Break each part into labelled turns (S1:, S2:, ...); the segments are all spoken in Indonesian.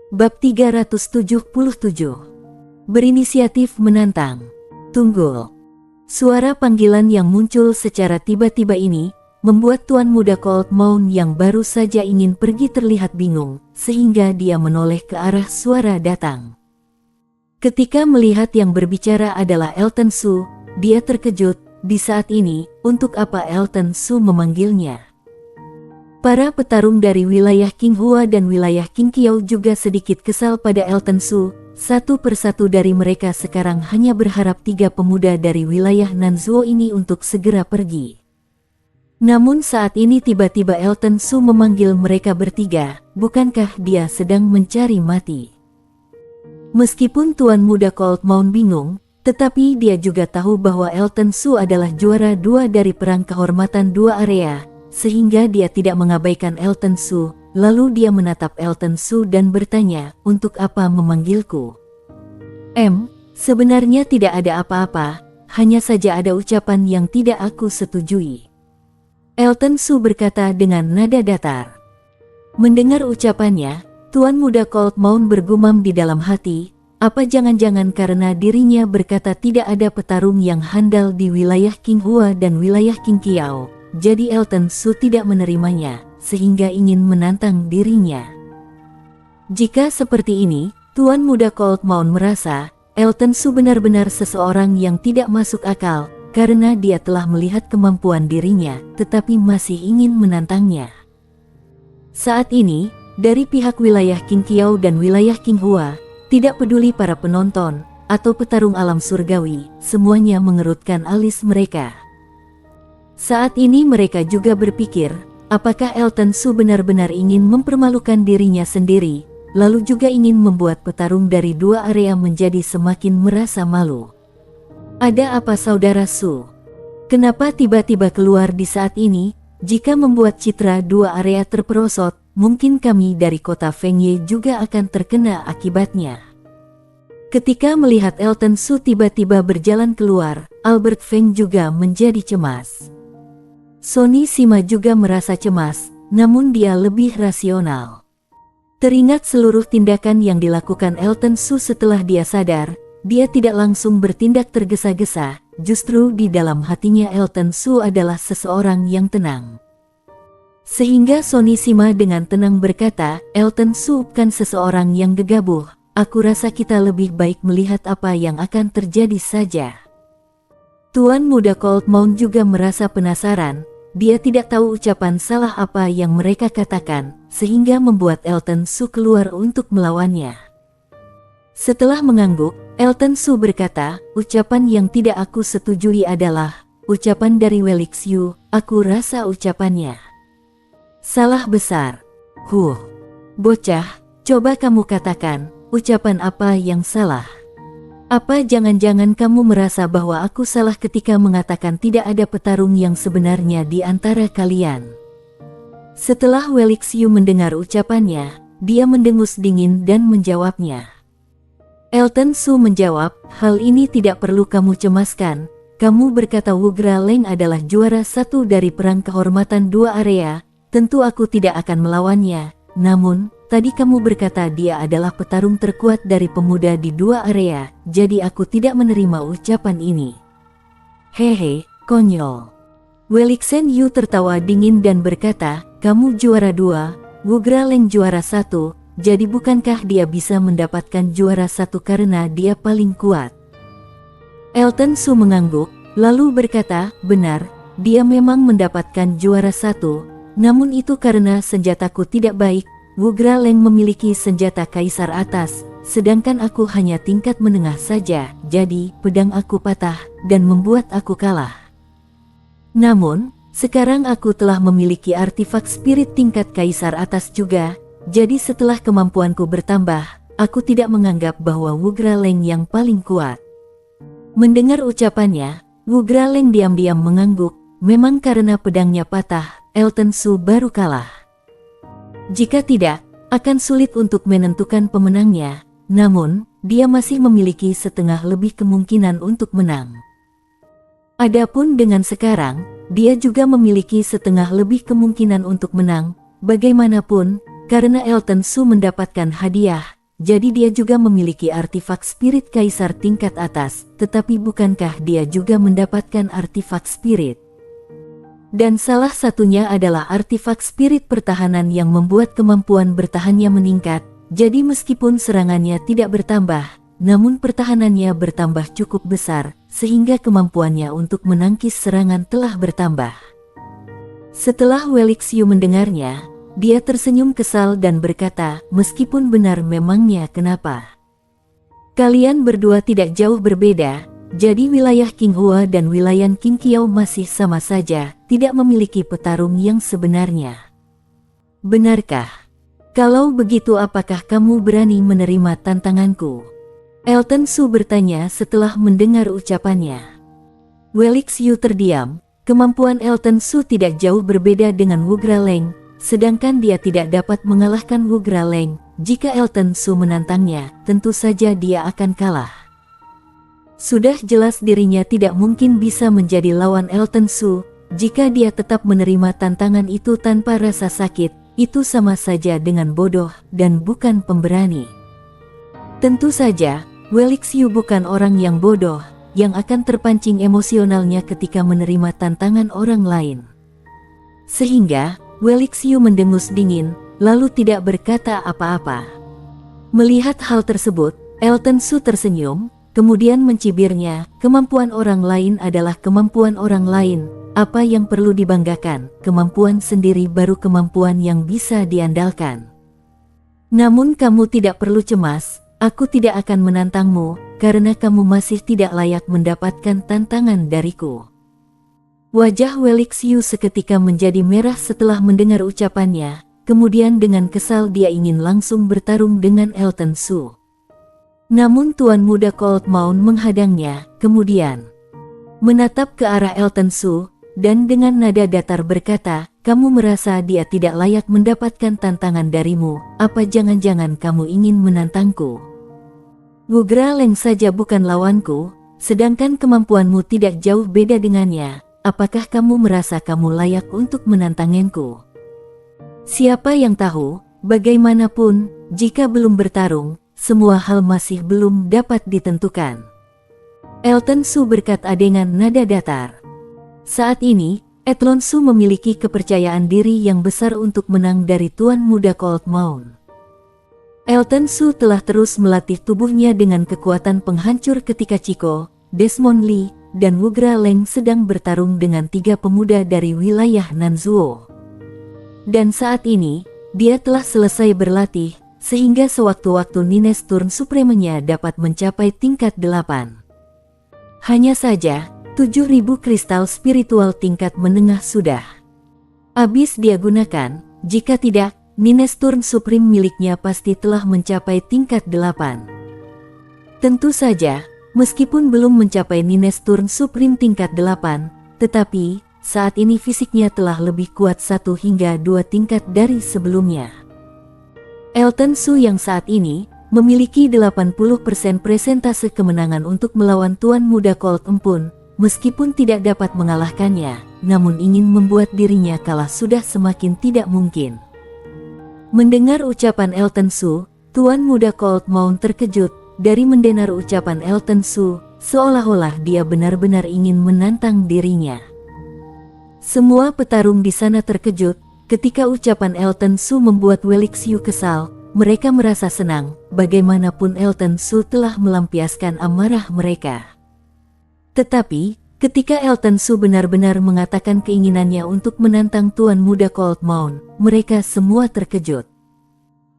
S1: Bab 377. Berinisiatif menantang. Tunggul. Suara panggilan yang muncul secara tiba-tiba ini membuat Tuan Muda Cold Moon yang baru saja ingin pergi terlihat bingung, sehingga dia menoleh ke arah suara datang. Ketika melihat yang berbicara adalah Elton Su, dia terkejut. Di saat ini, untuk apa Elton Su memanggilnya? Para petarung dari wilayah Qinghua dan wilayah Qingqiao juga sedikit kesal pada Elton Su. Satu persatu dari mereka sekarang hanya berharap tiga pemuda dari wilayah Nanzuo ini untuk segera pergi. Namun saat ini tiba-tiba Elton Su memanggil mereka bertiga, bukankah dia sedang mencari mati? Meskipun Tuan Muda Cold Moon bingung, tetapi dia juga tahu bahwa Elton Su adalah juara 2 dari perang kehormatan 2 area, sehingga dia tidak mengabaikan Elton Su. Lalu dia menatap Elton Su dan bertanya, "Untuk apa memanggilku?" Sebenarnya tidak ada apa-apa, hanya saja ada ucapan yang tidak aku setujui." Elton Su berkata dengan nada datar. Mendengar ucapannya, Tuan Muda Cold Moon bergumam di dalam hati, apa jangan-jangan karena dirinya berkata tidak ada petarung yang handal di wilayah Qinghua dan wilayah Qingqiao, jadi Elton Su tidak menerimanya, sehingga ingin menantang dirinya. Jika seperti ini, Tuan Muda Cold Moon merasa Elton Su benar-benar seseorang yang tidak masuk akal, karena dia telah melihat kemampuan dirinya, tetapi masih ingin menantangnya. Saat ini, dari pihak wilayah Qingqiao dan wilayah Qinghua, tidak peduli para penonton atau petarung alam surgawi, semuanya mengerutkan alis mereka. Saat ini mereka juga berpikir, apakah Elton Su benar-benar ingin mempermalukan dirinya sendiri, lalu juga ingin membuat petarung dari 2 area menjadi semakin merasa malu. Ada apa saudara Su? Kenapa tiba-tiba keluar di saat ini? Jika membuat citra 2 area terperosot, mungkin kami dari kota Fengye juga akan terkena akibatnya. Ketika melihat Elton Su tiba-tiba berjalan keluar, Albert Feng juga menjadi cemas. Sonny Sima juga merasa cemas, namun dia lebih rasional. Teringat seluruh tindakan yang dilakukan Elton Su setelah dia sadar, dia tidak langsung bertindak tergesa-gesa, justru di dalam hatinya Elton Su adalah seseorang yang tenang. Sehingga Sonny Sima dengan tenang berkata, Elton Su bukan seseorang yang gegabah, aku rasa kita lebih baik melihat apa yang akan terjadi saja. Tuan Muda Cold Moon juga merasa penasaran. Dia tidak tahu ucapan salah apa yang mereka katakan, sehingga membuat Elton Su keluar untuk melawannya. Setelah mengangguk, Elton Su berkata, ucapan yang tidak aku setujui adalah ucapan dari Welix Yu, aku rasa ucapannya salah besar. Bocah, coba kamu katakan, ucapan apa yang salah? Apa jangan-jangan kamu merasa bahwa aku salah ketika mengatakan tidak ada petarung yang sebenarnya di antara kalian? Setelah Welix Yu mendengar ucapannya, dia mendengus dingin dan menjawabnya. Elton Su menjawab, hal ini tidak perlu kamu cemaskan. Kamu berkata Wugra Leng adalah juara 1 dari perang kehormatan 2 area, tentu aku tidak akan melawannya. Namun, tadi kamu berkata dia adalah petarung terkuat dari pemuda di 2 area, jadi aku tidak menerima ucapan ini. Hehe, konyol. Welixen Yu tertawa dingin dan berkata, kamu juara 2, Wugra Leng juara 1, jadi bukankah dia bisa mendapatkan juara 1 karena dia paling kuat? Elton Su mengangguk, lalu berkata, benar, dia memang mendapatkan juara 1, namun itu karena senjataku tidak baik. Wugra Leng memiliki senjata kaisar atas, sedangkan aku hanya tingkat menengah saja, jadi pedang aku patah dan membuat aku kalah. Namun, sekarang aku telah memiliki artefak spirit tingkat kaisar atas juga, jadi setelah kemampuanku bertambah, aku tidak menganggap bahwa Wugra Leng yang paling kuat. Mendengar ucapannya, Wugra Leng diam-diam mengangguk, memang karena pedangnya patah, Elton Su baru kalah. Jika tidak, akan sulit untuk menentukan pemenangnya, namun, dia masih memiliki setengah lebih kemungkinan untuk menang. Adapun dengan sekarang, dia juga memiliki setengah lebih kemungkinan untuk menang, bagaimanapun, karena Elton Su mendapatkan hadiah, jadi dia juga memiliki artifak spirit kaisar tingkat atas, tetapi bukankah dia juga mendapatkan artifak spirit? Dan salah satunya adalah artifak spirit pertahanan yang membuat kemampuan bertahannya meningkat, jadi meskipun serangannya tidak bertambah, namun pertahanannya bertambah cukup besar, sehingga kemampuannya untuk menangkis serangan telah bertambah. Setelah Welixiu mendengarnya, dia tersenyum kesal dan berkata, meskipun benar memangnya kenapa? Kalian berdua tidak jauh berbeda, jadi wilayah Qinghua dan wilayah Qingqiao masih sama saja, tidak memiliki petarung yang sebenarnya. Benarkah? Kalau begitu apakah kamu berani menerima tantanganku? Elton Su bertanya setelah mendengar ucapannya. Welixiu terdiam. Kemampuan Elton Su tidak jauh berbeda dengan Wu Graleng, sedangkan dia tidak dapat mengalahkan Wu Graleng. Jika Elton Su menantangnya, tentu saja dia akan kalah. Sudah jelas dirinya tidak mungkin bisa menjadi lawan Elton Su. Jika dia tetap menerima tantangan itu tanpa rasa sakit, itu sama saja dengan bodoh dan bukan pemberani. Tentu saja, Welixiu bukan orang yang bodoh, yang akan terpancing emosionalnya ketika menerima tantangan orang lain. Sehingga, Welixiu mendengus dingin, lalu tidak berkata apa-apa. Melihat hal tersebut, Elton Su tersenyum, kemudian mencibirnya, kemampuan orang lain adalah kemampuan orang lain, apa yang perlu dibanggakan, kemampuan sendiri baru kemampuan yang bisa diandalkan. Namun kamu tidak perlu cemas, aku tidak akan menantangmu, karena kamu masih tidak layak mendapatkan tantangan dariku. Wajah Welixiu seketika menjadi merah setelah mendengar ucapannya, kemudian dengan kesal dia ingin langsung bertarung dengan Elton Su. Namun Tuan Muda Cold Moon menghadangnya, kemudian menatap ke arah Elton Su, dan dengan nada datar berkata, kamu merasa dia tidak layak mendapatkan tantangan darimu, apa jangan-jangan kamu ingin menantangku? Wu Graleng saja bukan lawanku, sedangkan kemampuanmu tidak jauh beda dengannya. Apakah kamu merasa kamu layak untuk menantangku? Siapa yang tahu, bagaimanapun, jika belum bertarung, semua hal masih belum dapat ditentukan. Elton Su berkata dengan nada datar. Saat ini, Elton Su memiliki kepercayaan diri yang besar untuk menang dari Tuan Muda Cold Moon. Elton Su telah terus melatih tubuhnya dengan kekuatan penghancur ketika Chico, Desmond Lee, dan Wu Graleng sedang bertarung dengan 3 pemuda dari wilayah Nanzuo. Dan saat ini, dia telah selesai berlatih, sehingga sewaktu-waktu Nines Turn Supremenya dapat mencapai tingkat 8. Hanya saja, 7.000 kristal spiritual tingkat menengah sudah habis dia gunakan, jika tidak, Nines Turn Supreme miliknya pasti telah mencapai tingkat 8. Tentu saja, meskipun belum mencapai Nines Turn Supreme tingkat 8, tetapi, saat ini fisiknya telah lebih kuat 1 hingga 2 tingkat dari sebelumnya. Elton Su yang saat ini, memiliki 80% presentase kemenangan untuk melawan Tuan Muda Cold Empun, meskipun tidak dapat mengalahkannya, namun ingin membuat dirinya kalah sudah semakin tidak mungkin. Mendengar ucapan Elton Su, Tuan Muda Cold Moon terkejut. Dari mendengar ucapan Elton Su, seolah-olah dia benar-benar ingin menantang dirinya. Semua petarung di sana terkejut, ketika ucapan Elton Su membuat Welixiu kesal, mereka merasa senang, bagaimanapun Elton Su telah melampiaskan amarah mereka. Tetapi, ketika Elton Su benar-benar mengatakan keinginannya untuk menantang Tuan Muda Cold Moon, mereka semua terkejut.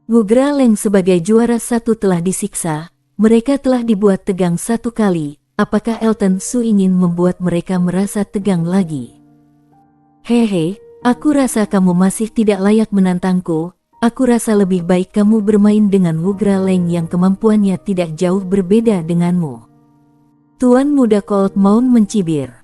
S1: Wu Graleng sebagai juara 1 telah disiksa, mereka telah dibuat tegang 1 kali, apakah Elton Su ingin membuat mereka merasa tegang lagi? Hehe, aku rasa kamu masih tidak layak menantangku, aku rasa lebih baik kamu bermain dengan Wu Graleng yang kemampuannya tidak jauh berbeda denganmu. Tuan Muda Cold Moon mencibir.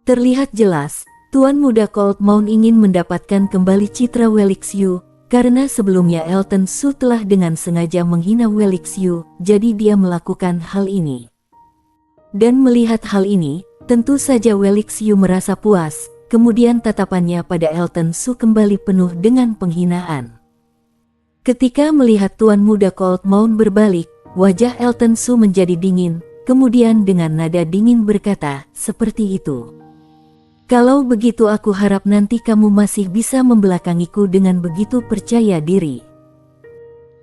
S1: Terlihat jelas, Tuan Muda Cold Moon ingin mendapatkan kembali citra Welixiu, karena sebelumnya Elton Su telah dengan sengaja menghina Welixiu, jadi dia melakukan hal ini. Dan melihat hal ini, tentu saja Welixiu merasa puas, kemudian tatapannya pada Elton Su kembali penuh dengan penghinaan. Ketika melihat Tuan Muda Cold Moon berbalik, wajah Elton Su menjadi dingin, kemudian dengan nada dingin berkata, "Seperti itu. Kalau begitu aku harap nanti kamu masih bisa membelakangiku dengan begitu percaya diri."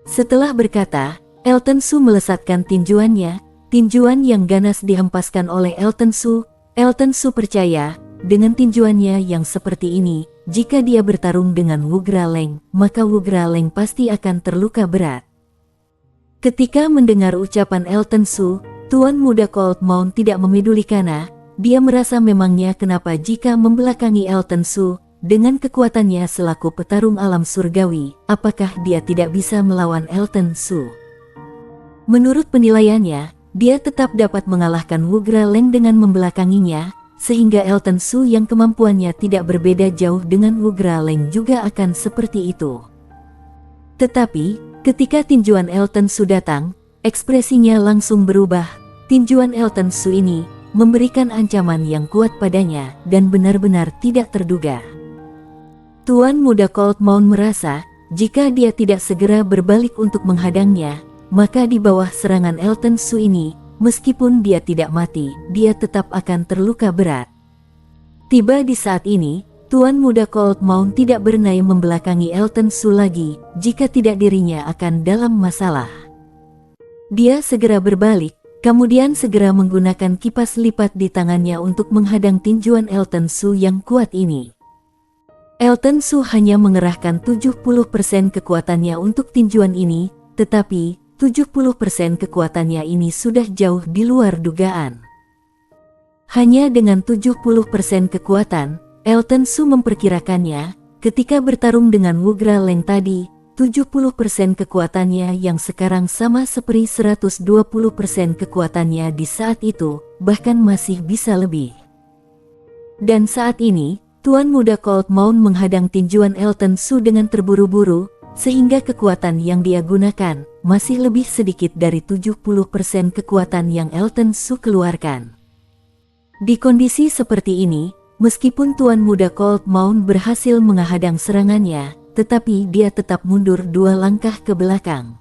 S1: Setelah berkata, Elton Su melesatkan tinjuannya, tinjuan yang ganas dihempaskan oleh Elton Su. Elton Su percaya, dengan tinjuannya yang seperti ini, jika dia bertarung dengan Wu Graleng, maka Wu Graleng pasti akan terluka berat. Ketika mendengar ucapan Elton Su, Tuan Muda Cold Moon tidak memedulikannya. Dia merasa memangnya kenapa jika membelakangi Elton Su, dengan kekuatannya selaku petarung alam surgawi, apakah dia tidak bisa melawan Elton Su? Menurut penilaiannya, dia tetap dapat mengalahkan Wu Graleng dengan membelakanginya, sehingga Elton Su yang kemampuannya tidak berbeda jauh dengan Wu Graleng juga akan seperti itu. Tetapi, ketika tinjuan Elton Su datang, ekspresinya langsung berubah. Tinjuan Elton Su ini memberikan ancaman yang kuat padanya dan benar-benar tidak terduga. Tuan Muda Cold Moon merasa, jika dia tidak segera berbalik untuk menghadangnya, maka di bawah serangan Elton Su ini, meskipun dia tidak mati, dia tetap akan terluka berat. Tiba di saat ini, Tuan Muda Cold Moon tidak bernaya membelakangi Elton Su lagi, jika tidak dirinya akan dalam masalah. Dia segera berbalik, kemudian segera menggunakan kipas lipat di tangannya untuk menghadang tinjuan Elton Su yang kuat ini. Elton Su hanya mengerahkan 70% kekuatannya untuk tinjuan ini, tetapi 70% kekuatannya ini sudah jauh di luar dugaan. Hanya dengan 70% kekuatan, Elton Su memperkirakannya, ketika bertarung dengan Wu Graleng tadi, 70% kekuatannya yang sekarang sama seperti 120% kekuatannya di saat itu, bahkan masih bisa lebih. Dan saat ini, Tuan Muda Cold Moon menghadang tinjuan Elton Su dengan terburu-buru, sehingga kekuatan yang dia gunakan masih lebih sedikit dari 70% kekuatan yang Elton Su keluarkan. Di kondisi seperti ini, meskipun Tuan Muda Cold Moon berhasil menghadang serangannya, tetapi dia tetap mundur 2 langkah ke belakang.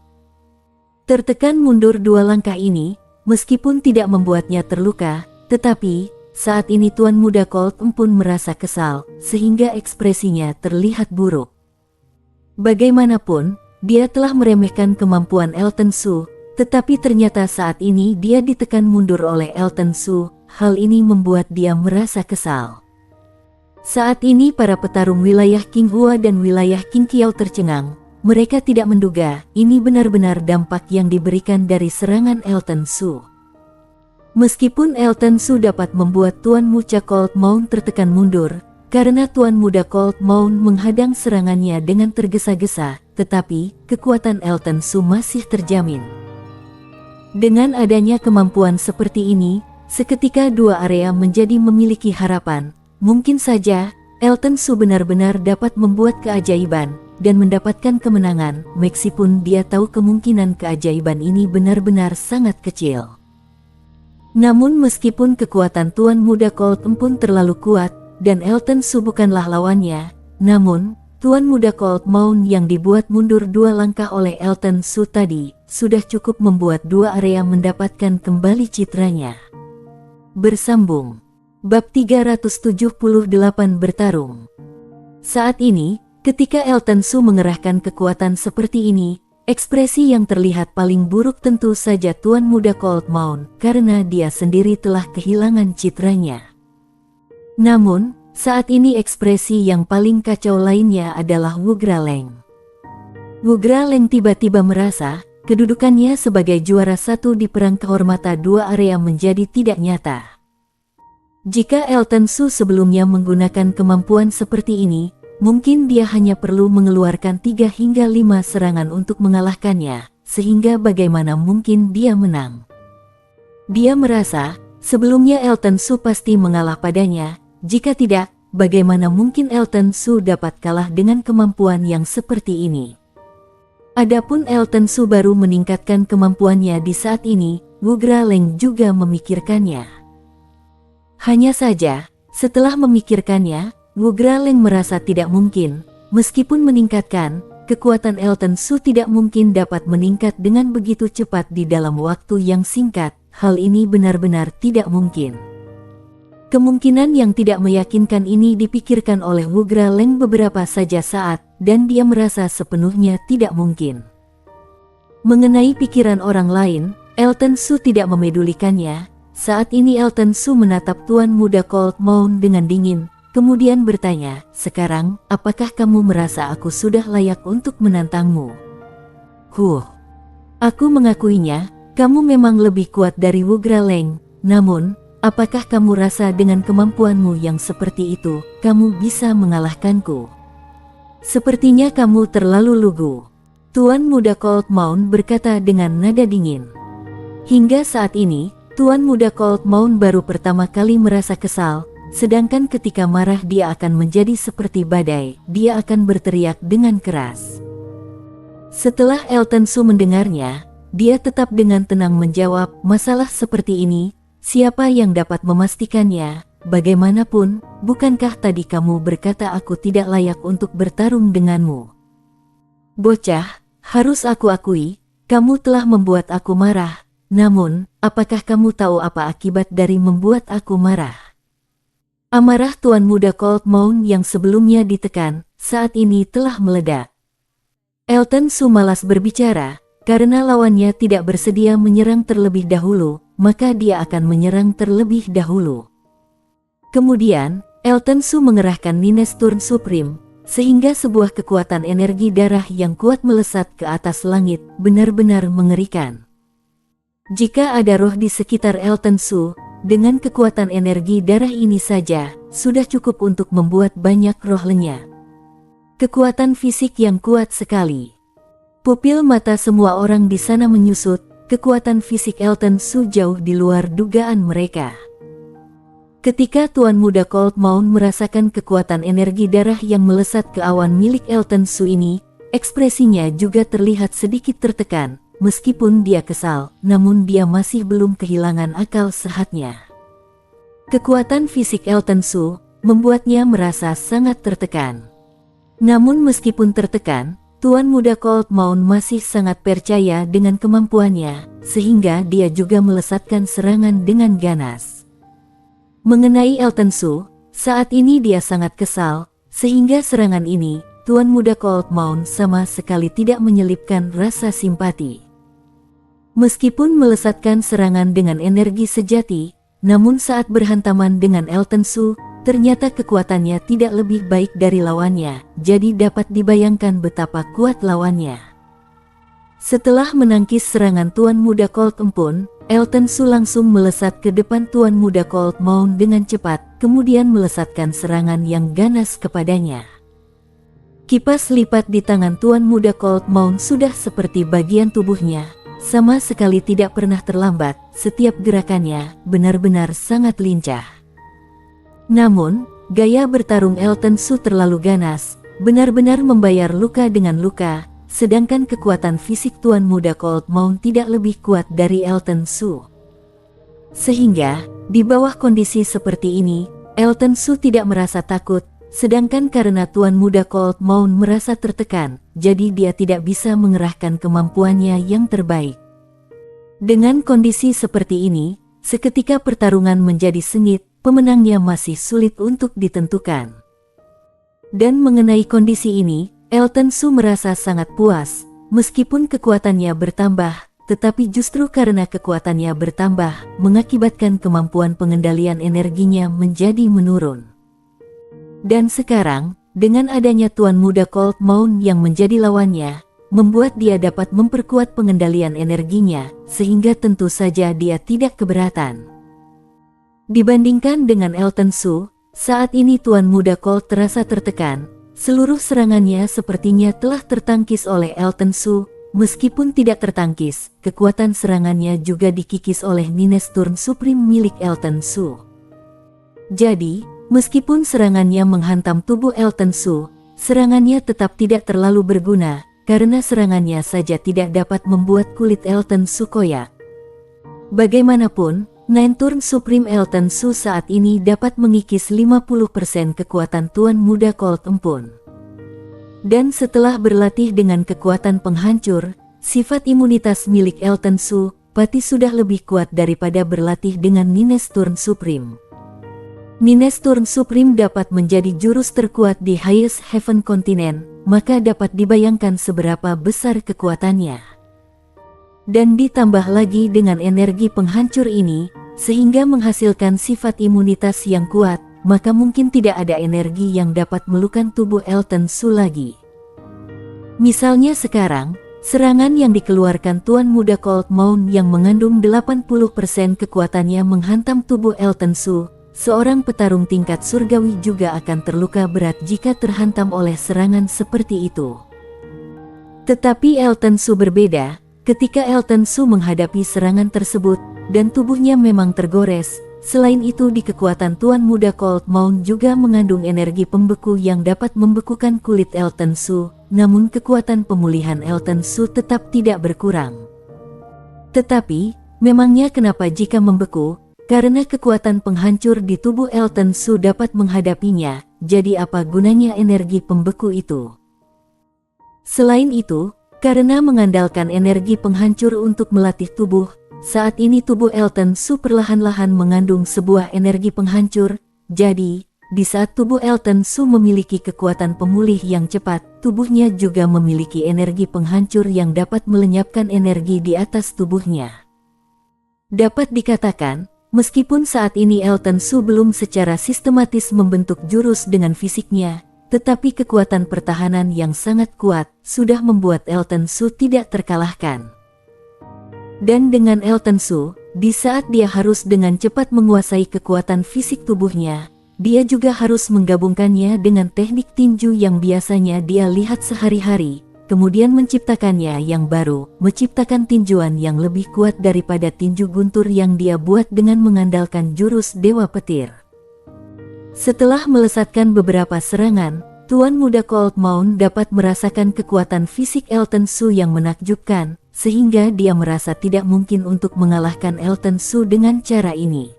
S1: Tertekan mundur 2 langkah ini, meskipun tidak membuatnya terluka, tetapi saat ini Tuan Muda Cold pun merasa kesal, sehingga ekspresinya terlihat buruk. Bagaimanapun, dia telah meremehkan kemampuan Elton Su, tetapi ternyata saat ini dia ditekan mundur oleh Elton Su. Hal ini membuat dia merasa kesal. Saat ini para petarung wilayah Qinghua dan wilayah Qingqiao tercengang. Mereka tidak menduga ini benar-benar dampak yang diberikan dari serangan Elton Su. Meskipun Elton Su dapat membuat Tuan Muda Cold Moon tertekan mundur, karena Tuan Muda Cold Moon menghadang serangannya dengan tergesa-gesa, tetapi kekuatan Elton Su masih terjamin. Dengan adanya kemampuan seperti ini, seketika dua area menjadi memiliki harapan. Mungkin saja, Elton Su benar-benar dapat membuat keajaiban dan mendapatkan kemenangan, meskipun dia tahu kemungkinan keajaiban ini benar-benar sangat kecil. Namun meskipun kekuatan Tuan Muda Cold pun terlalu kuat, dan Elton Su bukanlah lawannya, namun, Tuan Muda Cold Moon yang dibuat mundur 2 langkah oleh Elton Su tadi, sudah cukup membuat dua area mendapatkan kembali citranya. Bersambung. Bab 378 bertarung. Saat ini, ketika Elton Su mengerahkan kekuatan seperti ini, ekspresi yang terlihat paling buruk tentu saja Tuan Muda Cold Moon, karena dia sendiri telah kehilangan citranya. Namun, saat ini ekspresi yang paling kacau lainnya adalah Wu Graleng. Wu Graleng tiba-tiba merasa, kedudukannya sebagai juara 1 di perang kehormatan dua area menjadi tidak nyata. Jika Elton Su sebelumnya menggunakan kemampuan seperti ini, mungkin dia hanya perlu mengeluarkan 3 hingga 5 serangan untuk mengalahkannya, sehingga bagaimana mungkin dia menang. Dia merasa, sebelumnya Elton Su pasti mengalah padanya, jika tidak, bagaimana mungkin Elton Su dapat kalah dengan kemampuan yang seperti ini. Adapun Elton Su baru meningkatkan kemampuannya di saat ini, Wu Graleng juga memikirkannya. Hanya saja, setelah memikirkannya, Wu Graleng merasa tidak mungkin, meskipun meningkatkan, kekuatan Elton Su tidak mungkin dapat meningkat dengan begitu cepat di dalam waktu yang singkat. Hal ini benar-benar tidak mungkin. Kemungkinan yang tidak meyakinkan ini dipikirkan oleh Wugra Leng beberapa saja saat, dan dia merasa sepenuhnya tidak mungkin. Mengenai pikiran orang lain, Elton Su tidak memedulikannya. Saat ini Elton Su menatap Tuan Muda Cold Moon dengan dingin, kemudian bertanya, "Sekarang, apakah kamu merasa aku sudah layak untuk menantangmu?" Aku mengakuinya, kamu memang lebih kuat dari Wugra Leng, namun, apakah kamu rasa dengan kemampuanmu yang seperti itu, kamu bisa mengalahkanku? Sepertinya kamu terlalu lugu. Tuan Muda Cold Moon berkata dengan nada dingin. Hingga saat ini, Tuan Muda Cold Moon baru pertama kali merasa kesal, sedangkan ketika marah dia akan menjadi seperti badai, dia akan berteriak dengan keras. Setelah Elton Su mendengarnya, dia tetap dengan tenang menjawab, "Masalah seperti ini, siapa yang dapat memastikannya? Bagaimanapun, bukankah tadi kamu berkata aku tidak layak untuk bertarung denganmu?" "Bocah, harus aku akui, kamu telah membuat aku marah. Namun, apakah kamu tahu apa akibat dari membuat aku marah?" Amarah Tuan Muda Cold Moon yang sebelumnya ditekan, saat ini telah meledak. Elton Su malas berbicara, karena lawannya tidak bersedia menyerang terlebih dahulu, maka dia akan menyerang terlebih dahulu. Kemudian, Elton Su mengerahkan Nines Turn Supreme, sehingga sebuah kekuatan energi darah yang kuat melesat ke atas langit, benar-benar mengerikan. Jika ada roh di sekitar Elton Su, dengan kekuatan energi darah ini saja, sudah cukup untuk membuat banyak roh lenyap. Kekuatan fisik yang kuat sekali. Pupil mata semua orang di sana menyusut, kekuatan fisik Elton Su jauh di luar dugaan mereka. Ketika Tuan Muda Cold Moon merasakan kekuatan energi darah yang melesat ke awan milik Elton Su ini, ekspresinya juga terlihat sedikit tertekan. Meskipun dia kesal, namun dia masih belum kehilangan akal sehatnya. Kekuatan fisik Elton Su membuatnya merasa sangat tertekan. Namun meskipun tertekan, Tuan Muda Cold Moon masih sangat percaya dengan kemampuannya, sehingga dia juga melesatkan serangan dengan ganas. Mengenai Elton Su, saat ini dia sangat kesal, sehingga serangan ini, Tuan Muda Cold Moon sama sekali tidak menyelipkan rasa simpati. Meskipun melesatkan serangan dengan energi sejati, namun saat berhantaman dengan Elton Su, ternyata kekuatannya tidak lebih baik dari lawannya, jadi dapat dibayangkan betapa kuat lawannya. Setelah menangkis serangan Tuan Muda Cold Moon, Elton Su langsung melesat ke depan Tuan Muda Cold Moon dengan cepat, kemudian melesatkan serangan yang ganas kepadanya. Kipas lipat di tangan Tuan Muda Cold Moon sudah seperti bagian tubuhnya, sama sekali tidak pernah terlambat, setiap gerakannya benar-benar sangat lincah. Namun, gaya bertarung Elton Su terlalu ganas, benar-benar membayar luka dengan luka, sedangkan kekuatan fisik Tuan Muda Cold Moon tidak lebih kuat dari Elton Su. Sehingga, di bawah kondisi seperti ini, Elton Su tidak merasa takut, sedangkan karena Tuan Muda Cold Moon merasa tertekan, jadi dia tidak bisa mengerahkan kemampuannya yang terbaik. Dengan kondisi seperti ini, seketika pertarungan menjadi sengit, pemenangnya masih sulit untuk ditentukan. Dan mengenai kondisi ini, Elton Su merasa sangat puas, meskipun kekuatannya bertambah, tetapi justru karena kekuatannya bertambah, mengakibatkan kemampuan pengendalian energinya menjadi menurun. Dan sekarang, dengan adanya Tuan Muda Cold Moon yang menjadi lawannya, membuat dia dapat memperkuat pengendalian energinya, sehingga tentu saja dia tidak keberatan. Dibandingkan dengan Elton Su, saat ini Tuan Muda Cold terasa tertekan, seluruh serangannya sepertinya telah tertangkis oleh Elton Su, meskipun tidak tertangkis, kekuatan serangannya juga dikikis oleh Nines Turn Supreme milik Elton Su. Jadi, meskipun serangannya menghantam tubuh Elton Su, serangannya tetap tidak terlalu berguna, karena serangannya saja tidak dapat membuat kulit Elton Su koyak. Bagaimanapun, Nine Turn Supreme Elton Su saat ini dapat mengikis 50% kekuatan Tuan Muda Cold Moon. Dan setelah berlatih dengan kekuatan penghancur, sifat imunitas milik Elton Su pasti sudah lebih kuat daripada berlatih dengan Nines Turn Supreme. Nines Turn Supreme dapat menjadi jurus terkuat di Highest Heaven Continent, maka dapat dibayangkan seberapa besar kekuatannya. Dan ditambah lagi dengan energi penghancur ini, sehingga menghasilkan sifat imunitas yang kuat, maka mungkin tidak ada energi yang dapat melukai tubuh Elton Su lagi. Misalnya sekarang, serangan yang dikeluarkan Tuan Muda Cold Moon yang mengandung 80% kekuatannya menghantam tubuh Elton Su, seorang petarung tingkat surgawi juga akan terluka berat jika terhantam oleh serangan seperti itu. Tetapi Elton Su berbeda, ketika Elton Su menghadapi serangan tersebut, dan tubuhnya memang tergores. Selain itu di kekuatan Tuan Muda Cold Moon juga mengandung energi pembeku yang dapat membekukan kulit Elton Su, namun kekuatan pemulihan Elton Su tetap tidak berkurang. Tetapi, memangnya kenapa jika membeku? Karena kekuatan penghancur di tubuh Elton Su dapat menghadapinya, jadi apa gunanya energi pembeku itu? Selain itu, karena mengandalkan energi penghancur untuk melatih tubuh, saat ini tubuh Elton Su perlahan-lahan mengandung sebuah energi penghancur, jadi, di saat tubuh Elton Su memiliki kekuatan pemulih yang cepat, tubuhnya juga memiliki energi penghancur yang dapat melenyapkan energi di atas tubuhnya. Dapat dikatakan, meskipun saat ini Elton Su belum secara sistematis membentuk jurus dengan fisiknya, tetapi kekuatan pertahanan yang sangat kuat sudah membuat Elton Su tidak terkalahkan. Dan dengan Elton Su, di saat dia harus dengan cepat menguasai kekuatan fisik tubuhnya, dia juga harus menggabungkannya dengan teknik tinju yang biasanya dia lihat sehari-hari, kemudian menciptakannya yang baru, menciptakan tinjuan yang lebih kuat daripada tinju guntur yang dia buat dengan mengandalkan jurus Dewa Petir. Setelah melesatkan beberapa serangan, Tuan Muda Cold Moon dapat merasakan kekuatan fisik Elton Su yang menakjubkan, sehingga dia merasa tidak mungkin untuk mengalahkan Elton Su dengan cara ini.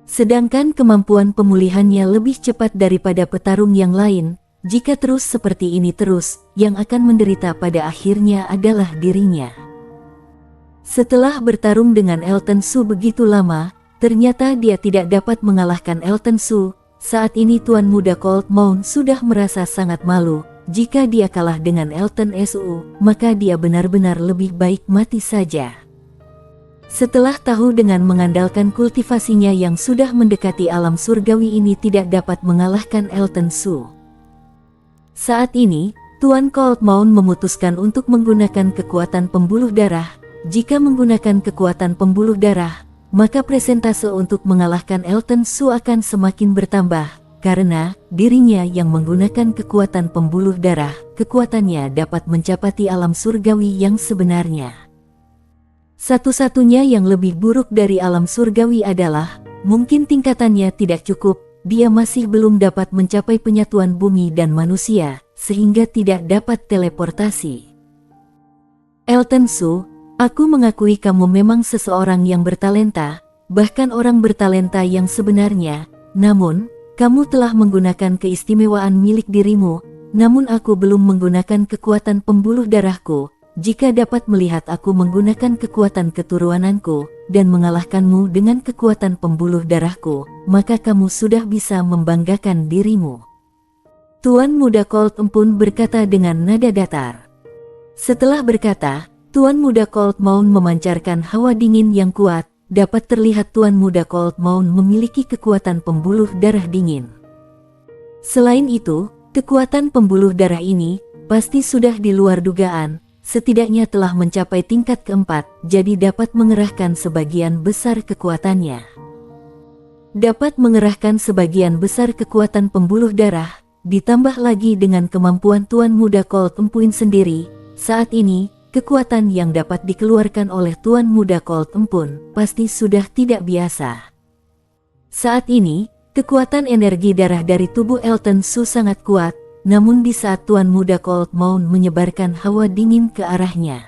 S1: Sedangkan kemampuan pemulihannya lebih cepat daripada petarung yang lain, jika terus seperti ini terus, yang akan menderita pada akhirnya adalah dirinya. Setelah bertarung dengan Elton Su begitu lama, ternyata dia tidak dapat mengalahkan Elton Su. Saat ini Tuan Muda Cold Moon sudah merasa sangat malu. Jika dia kalah dengan Elton Su, maka dia benar-benar lebih baik mati saja. Setelah tahu dengan mengandalkan kultivasinya yang sudah mendekati alam surgawi ini tidak dapat mengalahkan Elton Su. Saat ini, Tuan Cold Moon memutuskan untuk menggunakan kekuatan pembuluh darah. Jika menggunakan kekuatan pembuluh darah, maka presentase untuk mengalahkan Elton Su akan semakin bertambah. Karena dirinya yang menggunakan kekuatan pembuluh darah, kekuatannya dapat mencapai alam surgawi yang sebenarnya. Satu-satunya yang lebih buruk dari alam surgawi adalah, mungkin tingkatannya tidak cukup, dia masih belum dapat mencapai penyatuan bumi dan manusia, sehingga tidak dapat teleportasi. Elton Su, aku mengakui kamu memang seseorang yang bertalenta, bahkan orang bertalenta yang sebenarnya, namun, kamu telah menggunakan keistimewaan milik dirimu, namun aku belum menggunakan kekuatan pembuluh darahku. Jika dapat melihat aku menggunakan kekuatan keturunanku, dan mengalahkanmu dengan kekuatan pembuluh darahku, maka kamu sudah bisa membanggakan dirimu. Tuan Muda Cold Moon berkata dengan nada datar. Setelah berkata, Tuan Muda Cold Moon memancarkan hawa dingin yang kuat. Dapat terlihat Tuan Muda Cold Moon memiliki kekuatan pembuluh darah dingin. Selain itu, kekuatan pembuluh darah ini pasti sudah di luar dugaan, setidaknya telah mencapai tingkat keempat, jadi dapat mengerahkan sebagian besar kekuatannya. Dapat mengerahkan sebagian besar kekuatan pembuluh darah, ditambah lagi dengan kemampuan Tuan Muda Cold Moon sendiri, saat ini, kekuatan yang dapat dikeluarkan oleh Tuan Muda Cold Moon pasti sudah tidak biasa. Saat ini, kekuatan energi darah dari tubuh Elton Su sangat kuat, namun di saat Tuan Muda Cold Moon menyebarkan hawa dingin ke arahnya,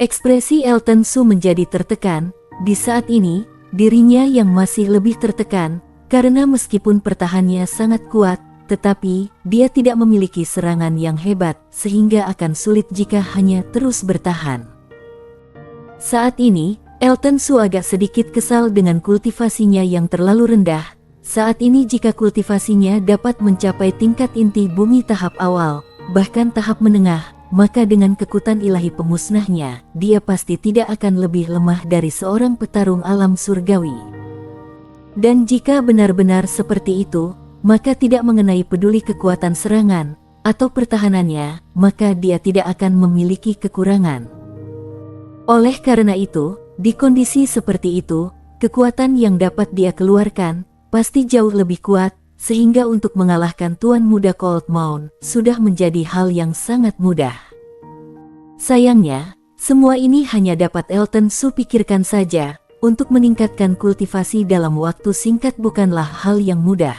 S1: ekspresi Elton Su menjadi tertekan. Di saat ini, dirinya yang masih lebih tertekan, karena meskipun pertahanannya sangat kuat, tetapi dia tidak memiliki serangan yang hebat sehingga akan sulit jika hanya terus bertahan. Saat ini, Elton Su agak sedikit kesal dengan kultivasinya yang terlalu rendah. Saat ini jika kultivasinya dapat mencapai tingkat inti bumi tahap awal, bahkan tahap menengah, maka dengan kekuatan ilahi pemusnahnya, dia pasti tidak akan lebih lemah dari seorang petarung alam surgawi. Dan jika benar-benar seperti itu, maka tidak mengenai peduli kekuatan serangan atau pertahanannya, maka dia tidak akan memiliki kekurangan. Oleh karena itu, di kondisi seperti itu, kekuatan yang dapat dia keluarkan pasti jauh lebih kuat, sehingga untuk mengalahkan Tuan Muda Cold Moon sudah menjadi hal yang sangat mudah. Sayangnya, semua ini hanya dapat Elton Su pikirkan saja. Untuk meningkatkan kultivasi dalam waktu singkat bukanlah hal yang mudah.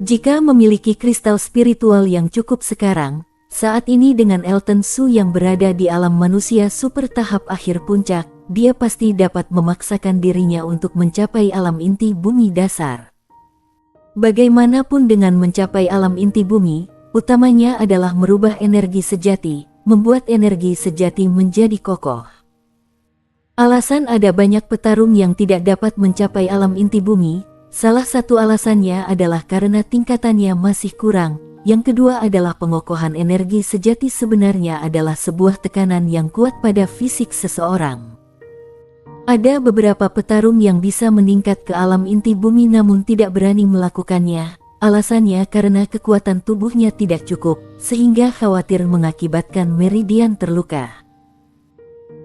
S1: Jika memiliki kristal spiritual yang cukup sekarang, saat ini dengan Elton Su yang berada di alam manusia super tahap akhir puncak, dia pasti dapat memaksakan dirinya untuk mencapai alam inti bumi dasar. Bagaimanapun dengan mencapai alam inti bumi, utamanya adalah merubah energi sejati, membuat energi sejati menjadi kokoh. Alasan ada banyak petarung yang tidak dapat mencapai alam inti bumi, salah satu alasannya adalah karena tingkatannya masih kurang, yang kedua adalah pengokohan energi sejati sebenarnya adalah sebuah tekanan yang kuat pada fisik seseorang. Ada beberapa petarung yang bisa meningkat ke alam inti bumi namun tidak berani melakukannya, alasannya karena kekuatan tubuhnya tidak cukup, sehingga khawatir mengakibatkan meridian terluka.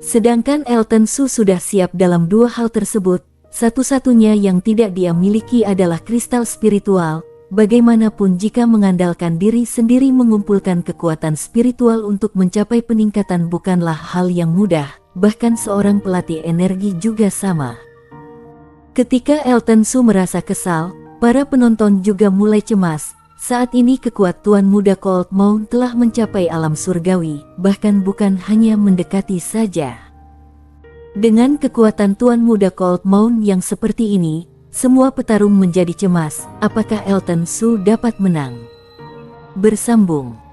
S1: Sedangkan Elton Su sudah siap dalam dua hal tersebut, satu-satunya yang tidak dia miliki adalah kristal spiritual. Bagaimanapun jika mengandalkan diri sendiri mengumpulkan kekuatan spiritual untuk mencapai peningkatan bukanlah hal yang mudah, bahkan seorang pelatih energi juga sama. Ketika Elton Su merasa kesal, para penonton juga mulai cemas. Saat ini kekuatan Tuan Muda Cold Moon telah mencapai alam surgawi, bahkan bukan hanya mendekati saja. Dengan kekuatan Tuan Muda Cold Moon yang seperti ini, semua petarung menjadi cemas, apakah Elton Su dapat menang? Bersambung.